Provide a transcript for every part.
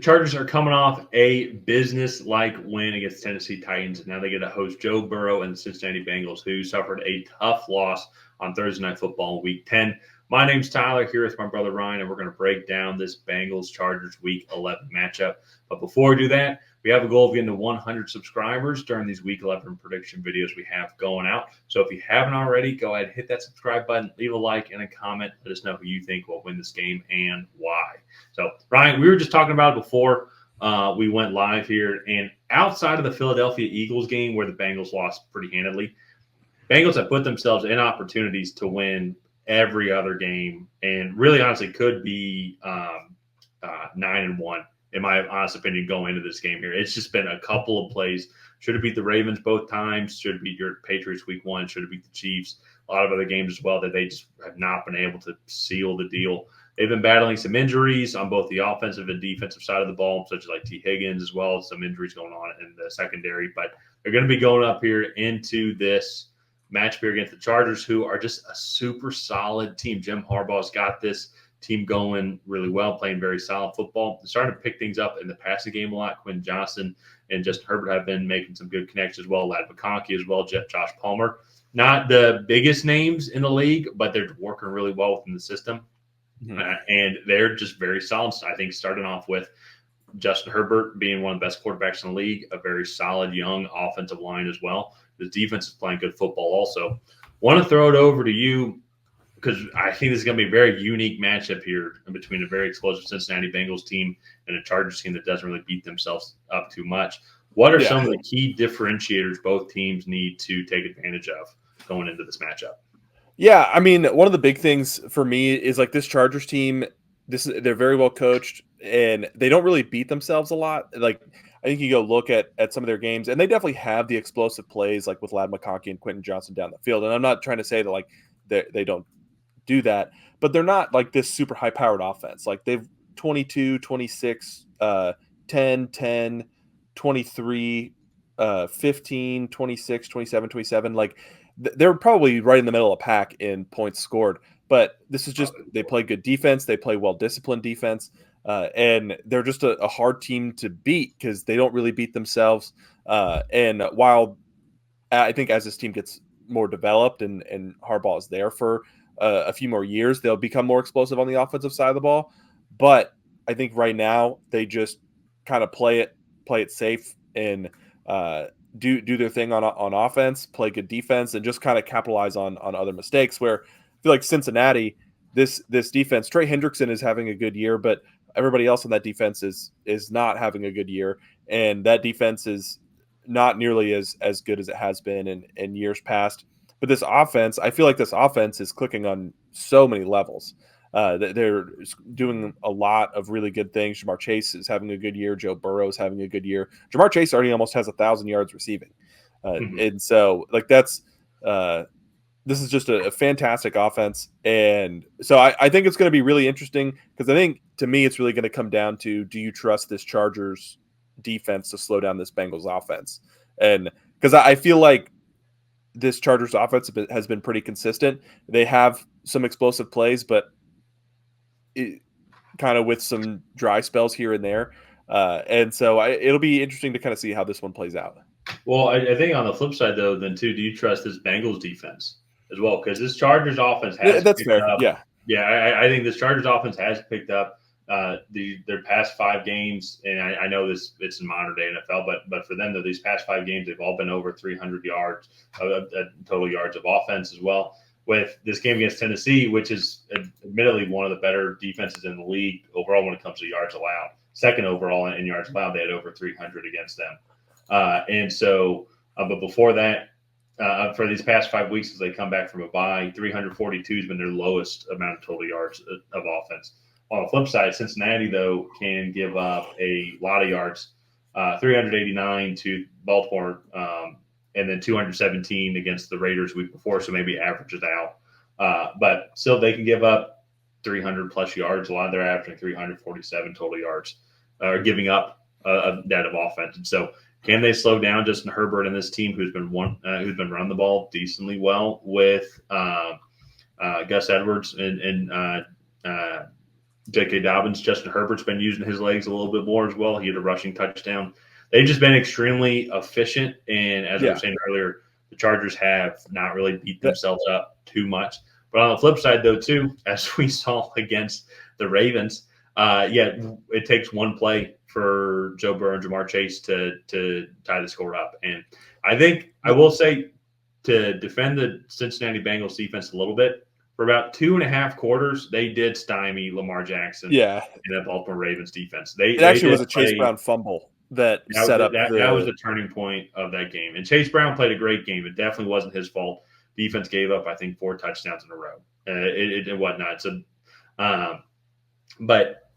Chargers are coming off a business-like win against Tennessee Titans, and now they get to host Joe Burrow and the Cincinnati Bengals, who suffered a tough loss on Thursday Night Football in Week 10. My name's Tyler, here with my brother Ryan, and we're going to break down this Bengals-Chargers Week 11 matchup. But before we do that, we have a goal of getting to 100 subscribers during these Week 11 prediction videos we have going out. So if you haven't already, go ahead and hit that subscribe button, leave a like and a comment. Let us know who you think will win this game and why. So, Ryan, we were just talking about it before we went live here, and outside of the Philadelphia Eagles game where the Bengals lost pretty handedly, Bengals have put themselves in opportunities to win every other game, and really honestly could be 9-1 in my honest opinion going into this game here. It's just been a couple of plays. Should have beat the Ravens both times. Should have beat your Patriots Week 1. Should have beat the Chiefs. A lot of other games as well that they just have not been able to seal the deal. They've been battling some injuries on both the offensive and defensive side of the ball, such as like T. Higgins as well. Some injuries going on in the secondary, but they're going to be going up here into this match here against the Chargers, who are just a super solid team. Jim Harbaugh's got this team going really well, playing very solid football. They're starting to pick things up in the passing game a lot. Quinn Johnson and Justin Herbert have been making some good connections as well. Lad McConkey as well, Josh Palmer. Not the biggest names in the league, but they're working really well within the system. And they're just very solid. I think starting off with Justin Herbert being one of the best quarterbacks in the league, a very solid young offensive line as well. The defense is playing good football also. Want to throw it over to you because I think this is going to be a very unique matchup here between a very explosive Cincinnati Bengals team and a Chargers team that doesn't really beat themselves up too much. What are some of the key differentiators both teams need to take advantage of going into this matchup? Yeah, I mean, one of the big things for me is like this Chargers team, they're very well coached and they don't really beat themselves a lot. Like I think you go look at some of their games and they definitely have the explosive plays like with Lad McConkey and Quentin Johnson down the field. And I'm not trying to say that like they don't do that, but they're not like this super high powered offense. Like they've 22, 26, 10, 10, 23, 15, 26, 27, 27. Like they're probably right in the middle of the pack in points scored, but this is just they play good defense. They play well-disciplined defense, and they're just a hard team to beat because they don't really beat themselves. And while I think as this team gets more developed and Harbaugh is there for a few more years, they'll become more explosive on the offensive side of the ball. But I think right now they just kind of play it safe and do their thing on offense, play good defense, and just kind of capitalize on other mistakes. Where I feel like Cincinnati, this defense, Trey Hendrickson is having a good year, but everybody else on that defense is not having a good year, and that defense is not nearly as good as it has been in years past. But this offense, I feel like this offense is clicking on so many levels. They're doing a lot of really good things. Jamar Chase is having a good year. Joe Burrow is having a good year. Jamar Chase already almost has 1,000 yards receiving. And so like this is just a fantastic offense. And so I think it's going to be really interesting because I think to me, it's really going to come down to, do you trust this Chargers defense to slow down this Bengals offense? And because I feel like this Chargers offense has been pretty consistent. They have some explosive plays, but kind of with some dry spells here and there. And so it'll be interesting to kind of see how this one plays out. Well, I think on the flip side, though, then too, do you trust this Bengals defense as well? Because this Chargers offense has that's fair. Up. Yeah. I think this Chargers offense has picked up their past 5 games, and I know it's in modern day NFL, but for them, though, these past 5 games, they've all been over 300 yards, total yards of offense as well. With this game against Tennessee, which is admittedly one of the better defenses in the league overall when it comes to yards allowed, second overall in yards allowed, they had over 300 against them. And so, but before that, for these past 5 weeks, as they come back from a bye, 342 has been their lowest amount of total yards of offense. On the flip side, Cincinnati, though, can give up a lot of yards, 389 to Baltimore, and then 217 against the Raiders week before, so maybe averages out. But still, they can give up 300-plus yards. A lot of them are averaging 347 total yards, or giving up that of offense. And so, can they slow down Justin Herbert and this team who's been running the ball decently well with Gus Edwards and J.K. Dobbins, Justin Herbert's been using his legs a little bit more as well. He had a rushing touchdown. They've just been extremely efficient. And as I was saying earlier, the Chargers have not really beat themselves up too much. But on the flip side, though, too, as we saw against the Ravens, it takes one play for Joe Burrow and Jamar Chase to tie the score up. And I think I will say, to defend the Cincinnati Bengals defense a little bit, for about 2.5 quarters, they did stymie Lamar Jackson and the Baltimore Ravens defense. It actually was a Chase Brown fumble that set up that was the turning point of that game. And Chase Brown played a great game. It definitely wasn't his fault. Defense gave up, I think, 4 touchdowns in a row and whatnot. So, but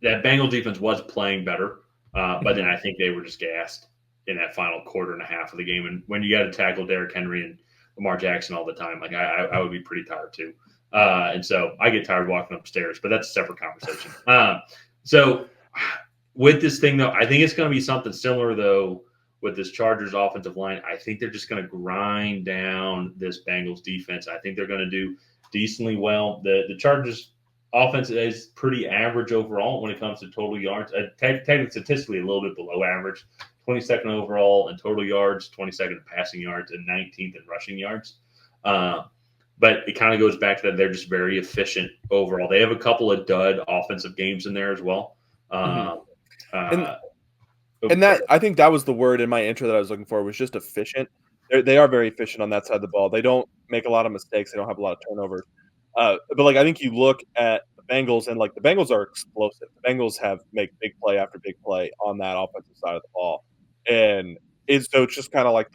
that Bengals defense was playing better. But then I think they were just gassed in that final quarter and a half of the game. And when you got to tackle Derrick Henry and Lamar Jackson all the time, like I would be pretty tired too. And so I get tired walking upstairs, but that's a separate conversation. So with this thing, though, I think it's going to be something similar, though, with this Chargers offensive line. I think they're just going to grind down this Bengals defense. I think they're going to do decently well. The Chargers offense is pretty average overall when it comes to total yards. Technically, statistically, a little bit below average. 22nd overall in total yards, 22nd in passing yards, and 19th in rushing yards. But it kind of goes back to that they're just very efficient overall. They have a couple of dud offensive games in there as well. And that, I think that was the word in my intro that I was looking for, was just efficient. They are very efficient on that side of the ball. They don't make a lot of mistakes. They don't have a lot of turnovers. But like, I think you look at the Bengals, and like the Bengals are explosive. The Bengals make big play after big play on that offensive side of the ball. And it's just kind of like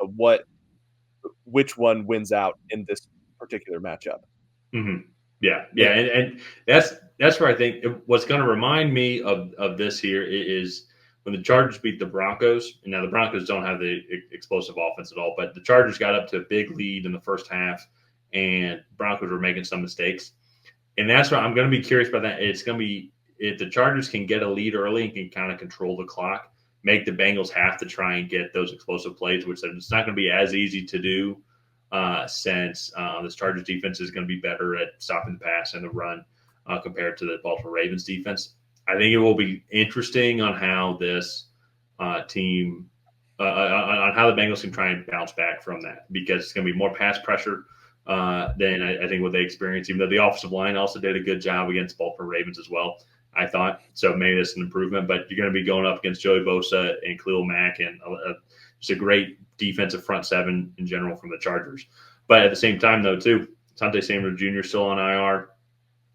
which one wins out in this particular matchup. Mm-hmm. Yeah. And that's where I think what's going to remind me of this here is when the Chargers beat the Broncos. And now the Broncos don't have the explosive offense at all, but the Chargers got up to a big lead in the first half, and Broncos were making some mistakes. And that's why I'm going to be curious about that. It's going to be, if the Chargers can get a lead early and can kind of control the clock, make the Bengals have to try and get those explosive plays, which it's not going to be as easy to do since this Chargers defense is going to be better at stopping the pass and the run compared to the Baltimore Ravens defense. I think it will be interesting on how this team, on how the Bengals can try and bounce back from that, because it's going to be more pass pressure than I think what they experienced, even though the offensive line also did a good job against Baltimore Ravens as well, I thought. So maybe that's an improvement, but you're going to be going up against Joey Bosa and Khalil Mack and just a great defensive front seven in general from the Chargers. But at the same time, though, too, Asante Samuel Jr. still on IR.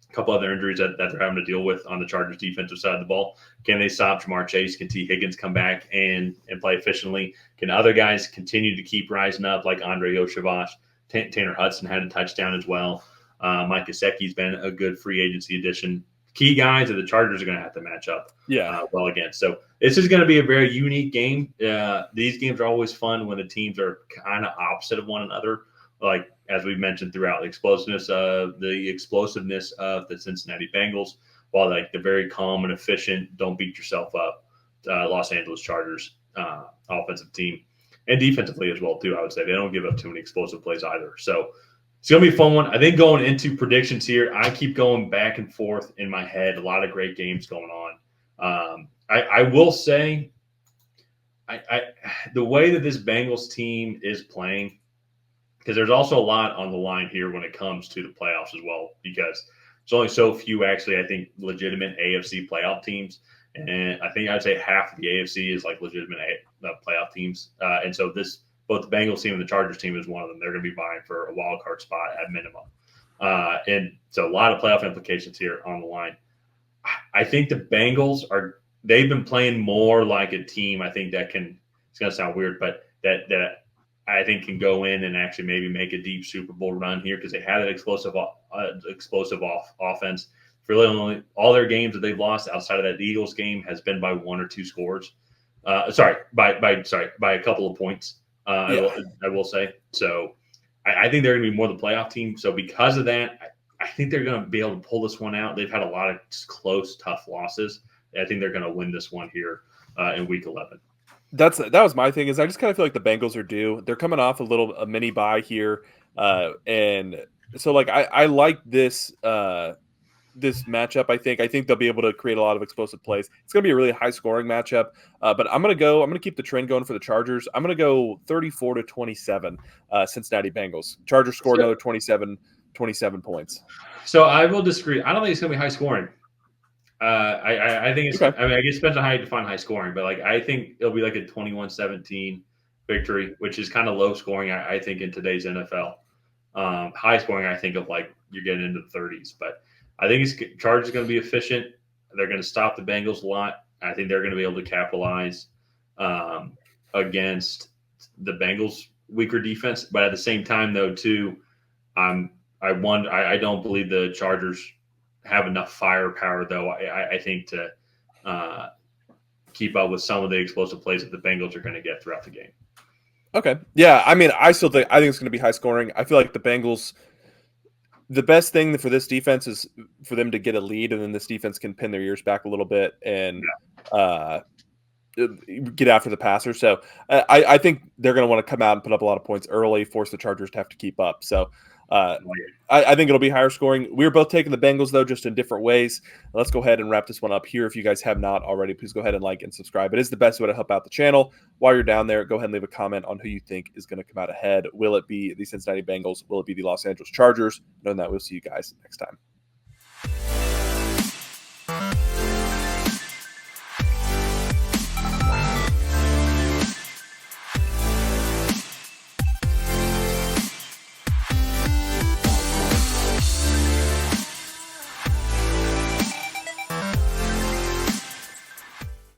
A couple other injuries that they're having to deal with on the Chargers defensive side of the ball. Can they stop Jamar Chase? Can T. Higgins come back and play efficiently? Can other guys continue to keep rising up like Andre Oshavash? Tanner Hudson had a touchdown as well. Mike Gesicki's been a good free agency addition. Key guys that the Chargers are going to have to match up well against. So this is going to be a very unique game. These games are always fun when the teams are kind of opposite of one another. Like, as we've mentioned throughout, the explosiveness of the Cincinnati Bengals, while like the very calm and efficient, don't beat yourself up, Los Angeles Chargers offensive team, and defensively as well too. I would say they don't give up too many explosive plays either. So it's going to be a fun one. I think going into predictions here, I keep going back and forth in my head. A lot of great games going on. I will say, the way that this Bengals team is playing, because there's also a lot on the line here when it comes to the playoffs as well, because there's only so few actually, I think, legitimate AFC playoff teams. And I think I'd say half of the AFC is like legitimate playoff teams. And so both the Bengals team and the Chargers team is one of them. They're going to be vying for a wild card spot at minimum. And so a lot of playoff implications here on the line. I think the Bengals they've been playing more like a team. I think it's going to sound weird, but that I think can go in and actually maybe make a deep Super Bowl run here, because they have that explosive offense. Really, only all their games that they've lost outside of that Eagles game has been by 1 or 2 scores. By a couple of points. I will say. So I think they're going to be more the playoff team. So because of that, I think they're going to be able to pull this one out. They've had a lot of close, tough losses. I think they're going to win this one here in Week 11. That was my thing. Is I just kind of feel like the Bengals are due. They're coming off a mini bye here, and so like I like this. this matchup. I think they'll be able to create a lot of explosive plays. It's going to be a really high scoring matchup. But I'm going to keep the trend going for the Chargers. I'm going to go 34-27 Cincinnati Bengals. Chargers score another 27 points. So I will disagree. I don't think it's going to be high scoring. I think it's. Okay. I mean, I guess it depends on how you define high scoring, but like I think it'll be like a 21-17 victory, which is kind of low scoring. I think in today's NFL, high scoring. I think of like you're getting into the 30s, but I think Chargers going to be efficient. They're going to stop the Bengals a lot. I think they're going to be able to capitalize against the Bengals' weaker defense. But at the same time, though, too, I don't believe the Chargers have enough firepower, though. I think to keep up with some of the explosive plays that the Bengals are going to get throughout the game. Okay. Yeah. I mean, I think it's going to be high scoring. I feel like the Bengals. The best thing for this defense is for them to get a lead, and then this defense can pin their ears back a little bit and get after the passer. So I think they're going to want to come out and put up a lot of points early, force the Chargers to have to keep up. So I think it'll be higher scoring. We're both taking the Bengals, though, just in different ways. Let's go ahead and wrap this one up here. If you guys have not already, please go ahead and like and subscribe. It is the best way to help out the channel. While you're down there, go ahead and leave a comment on who you think is going to come out ahead. Will it be the Cincinnati Bengals? Will it be the Los Angeles Chargers? Knowing that, we'll see you guys next time.